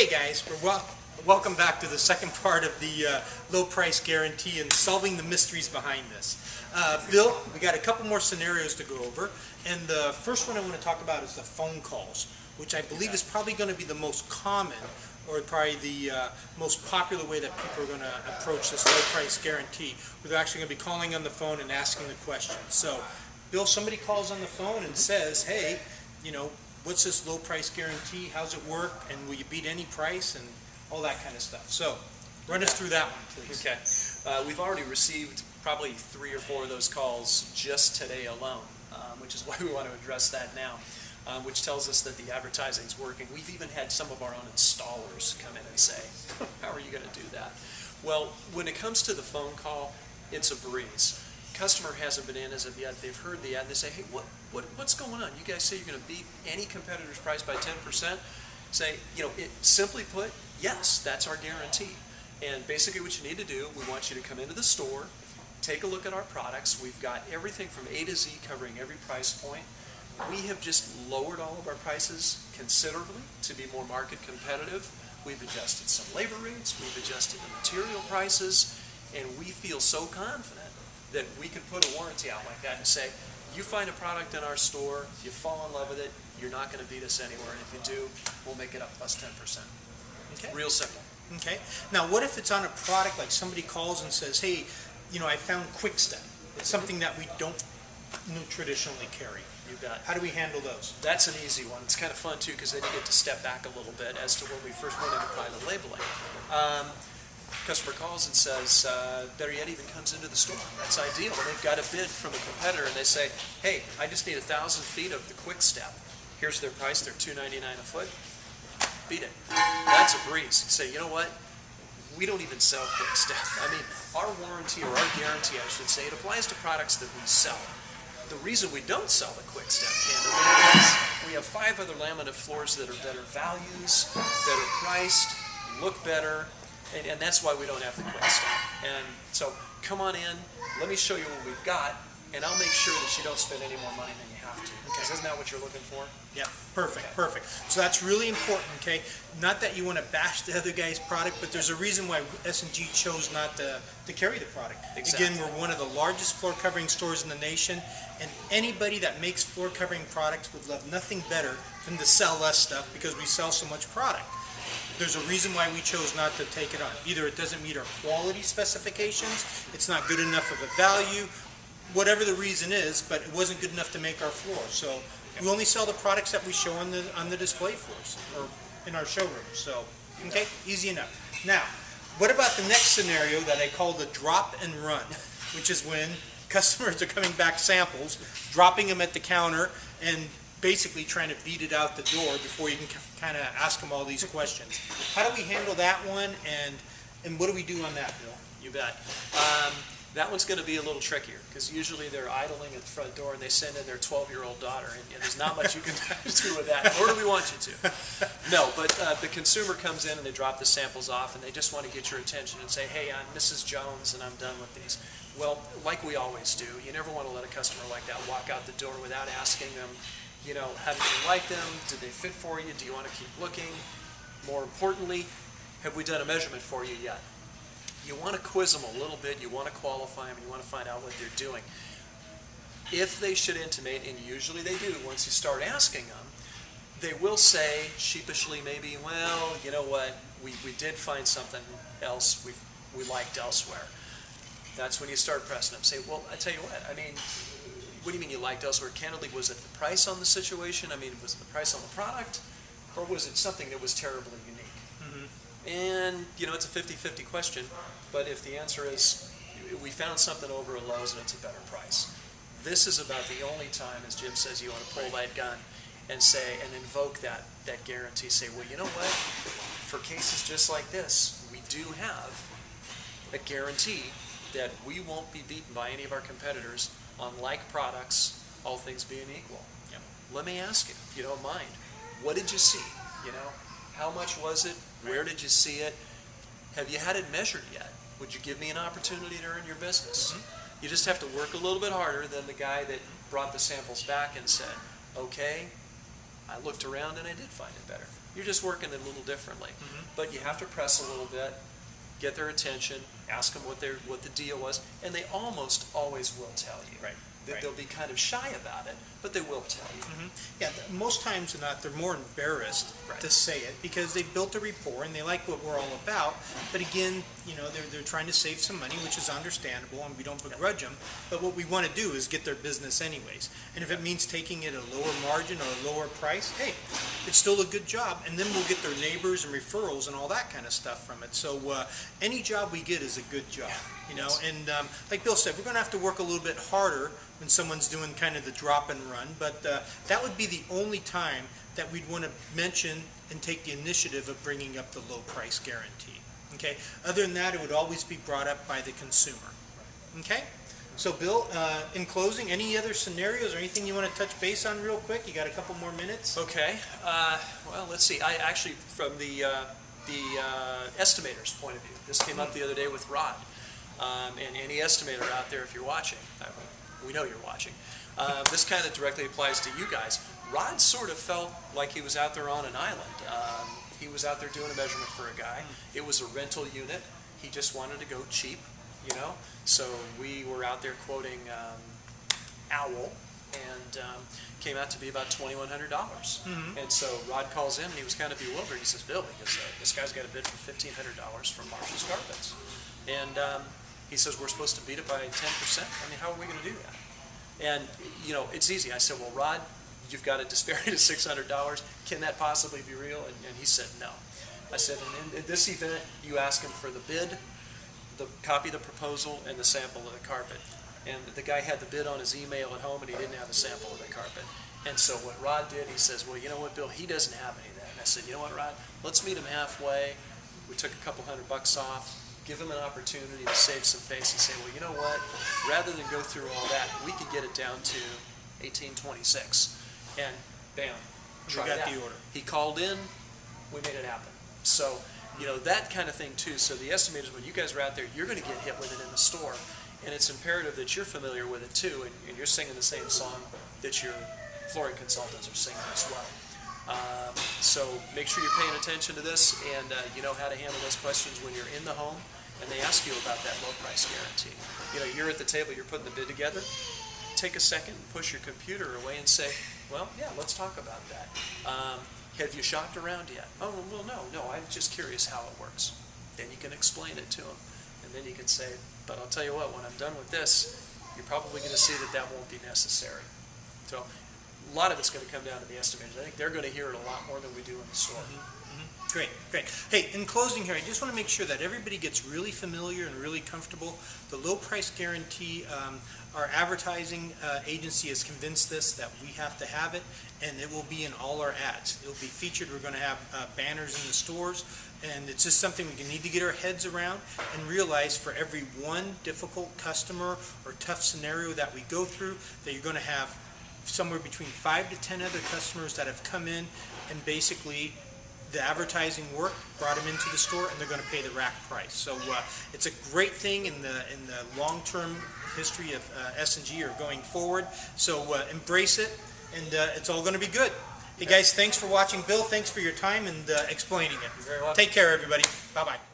Hey guys, welcome back to the second part of the low price guarantee and solving the mysteries behind this. Bill, we got a couple more scenarios to go over, and the first one I want to talk about is the phone calls, which I believe is probably going to be the most common, or probably the most popular way that people are going to approach this low price guarantee, where they're actually going to be calling on the phone and asking the question. So, Bill, somebody calls on the phone and says, hey, what's this low price guarantee? How's it work? And will you beat any price? And all that kind of stuff. So, run us through that one, please. Okay. We've already received probably 3 or 4 of those calls just today alone, which is why we want to address that now, which tells us that the advertising's working. We've even had some of our own installers come in and say, how are you going to do that? Well, when it comes to the phone call, it's a breeze. Customer hasn't been in as of yet. They've heard the ad. They say, hey, what's going on? You guys say you're going to beat any competitor's price by 10%? Say, simply put, yes, that's our guarantee. And basically what you need to do, we want you to come into the store, take a look at our products. We've got everything from A to Z covering every price point. We have just lowered all of our prices considerably to be more market competitive. We've adjusted some labor rates, we've adjusted the material prices, and we feel so confident that we can put a warranty out like that and say, you find a product in our store, you fall in love with it, you're not going to beat us anywhere, and if you do, we'll make it up plus 10%. Okay. Real simple. Okay. Now, what if it's on a product like somebody calls and says, hey, I found Quick Step. It's something that we don't traditionally carry. You bet. How do we handle those? That's an easy one. It's kind of fun too, because then you get to step back a little bit as to when we first went into private labeling. Customer calls and says, better yet, even comes into the store. That's ideal. And they've got a bid from a competitor, and they say, hey, I just need 1,000 feet of the Quick Step. Here's their price. They're $2.99 a foot. Beat it. That's a breeze. You say, you know what? We don't even sell Quick Step. I mean, our warranty, or our guarantee, I should say, it applies to products that we sell. The reason we don't sell the Quick Step, candidly, is we have 5 other laminate floors that are better values, better priced, look better, and that's why we don't have the Quick Step. And so come on in, let me show you what we've got, and I'll make sure that you don't spend any more money than you have to. Because isn't that what you're looking for? Yeah, perfect, perfect. So that's really important, okay? Not that you want to bash the other guy's product, but there's a reason why S&G chose not to carry the product. Exactly. Again, we're one of the largest floor covering stores in the nation, and anybody that makes floor covering products would love nothing better than to sell us stuff because we sell so much product. There's a reason why we chose not to take it on. Either it doesn't meet our quality specifications, it's not good enough of a value, whatever the reason is, but it wasn't good enough to make our floor. So we only sell the products that we show on the display floors or in our showroom. So, okay, easy enough. Now, what about the next scenario that I call the drop and run, which is when customers are coming back samples, dropping them at the counter, and basically trying to beat it out the door before you can kind of ask them all these questions. How do we handle that one, and what do we do on that, Bill? You bet. That one's going to be a little trickier, because usually they're idling at the front door and they send in their 12-year-old daughter, and there's not much you can do with that, nor do we want you to. No, but the consumer comes in and they drop the samples off, and they just want to get your attention and say, hey, I'm Mrs. Jones and I'm done with these. Well, like we always do, you never want to let a customer like that walk out the door without asking them, how did you like them? Did they fit for you? Do you want to keep looking? More importantly, have we done a measurement for you yet? You want to quiz them a little bit, you want to qualify them, you want to find out what they're doing. If they should intimate, and usually they do once you start asking them, they will say sheepishly maybe, well, you know what, we did find something else we liked elsewhere. That's when you start pressing them. Say, well, I tell you what, what do you mean you liked elsewhere? Candidly, was it the price on the situation? Was it the price on the product? Or was it something that was terribly unique? And, it's a 50-50 question, but if the answer is, we found something over at Lowe's and it's a better price. This is about the only time, as Jim says, you want to pull that gun and say, and invoke that guarantee. Say, well, you know what? For cases just like this, we do have a guarantee that we won't be beaten by any of our competitors on like products, all things being equal. Yep. Let me ask you, if you don't mind, what did you see? How much was it? Where did you see it? Have you had it measured yet? Would you give me an opportunity to earn your business? You just have to work a little bit harder than the guy that brought the samples back and said, okay, I looked around and I did find it better. You're just working it a little differently. But you have to press a little bit, get their attention, ask them what the deal was, and they almost always will tell you. Right. They'll be kind of shy about it, but they will tell you. Yeah, most times than not, they're more embarrassed to say it because they've built a rapport and they like what we're all about. But again, you know, they're trying to save some money, which is understandable, and we don't begrudge them. But what we want to do is get their business anyways. And if it means taking it at a lower margin or a lower price, hey, it's still a good job. And then we'll get their neighbors and referrals and all that kind of stuff from it. So any job we get is a good job, you know. And like Bill said, we're going to have to work a little bit harder when someone's doing kind of the drop and run, but that would be the only time that we'd want to mention and take the initiative of bringing up the low price guarantee. Okay. Other than that, it would always be brought up by the consumer. Okay. So, Bill, in closing, any other scenarios or anything you want to touch base on real quick? You got a couple more minutes. Okay. Well, let's see. I actually, from the estimator's point of view, this came up the other day with Rod, and any estimator out there, if you're watching. We know you're watching. This kind of directly applies to you guys. Rod sort of felt like he was out there on an island. He was out there doing a measurement for a guy. It was a rental unit. He just wanted to go cheap, you know. So we were out there quoting Owl, and came out to be about $2,100. And so Rod calls in, and he was kind of bewildered. He says, "Bill, because this guy's got a bid for $1,500 from Marshall's Carpets," and he says, "We're supposed to beat it by 10%. I mean, how are we going to do that?" And, you know, it's easy. I said, "Well, Rod, you've got a disparity of $600. Can that possibly be real?" And he said, "No." I said, "And in this event, you ask him for the bid, the copy of the proposal, and the sample of the carpet." And the guy had the bid on his email at home, and he didn't have a sample of the carpet. And so what Rod did, he says, "Well, you know what, Bill, he doesn't have any of that." And I said, "You know what, Rod, let's meet him halfway." We took a couple $100 off. Give him an opportunity to save some face and say, "Well, you know what? Rather than go through all that, we could get it down to $1,826." And bam, try got it out. the order. He called in, we made it happen. So, you know, that kind of thing too. So the estimators, when you guys are out there, you're going to get hit with it in the store, and it's imperative that you're familiar with it too, and you're singing the same song that your flooring consultants are singing as well. So make sure you're paying attention to this, and you know how to handle those questions when you're in the home and they ask you about that low price guarantee. You know, you're at the table, you're putting the bid together. Take a second and push your computer away and say, "Well, yeah, let's talk about that. Have you shopped around yet?" "Oh, well, no, I'm just curious how it works." Then you can explain it to them, and then you can say, "But I'll tell you what, when I'm done with this, you're probably going to see that won't be necessary." So a lot of it's going to come down to the estimators. I think they're going to hear it a lot more than we do in the store. Great, great. Hey, in closing here, I just want to make sure that everybody gets really familiar and really comfortable. The low price guarantee, our advertising agency has convinced us that we have to have it, and it will be in all our ads. It will be featured. We're going to have banners in the stores, and it's just something we need to get our heads around and realize for every one difficult customer or tough scenario that we go through, that you're going to have somewhere between 5 to 10 other customers that have come in and basically the advertising work brought them into the store, and they're going to pay the rack price. So it's a great thing in the long-term history of S&G or going forward. So embrace it, and it's all going to be good. Hey guys, thanks for watching. Bill, thanks for your time and explaining it. You're very welcome. Take care, everybody. Bye-bye.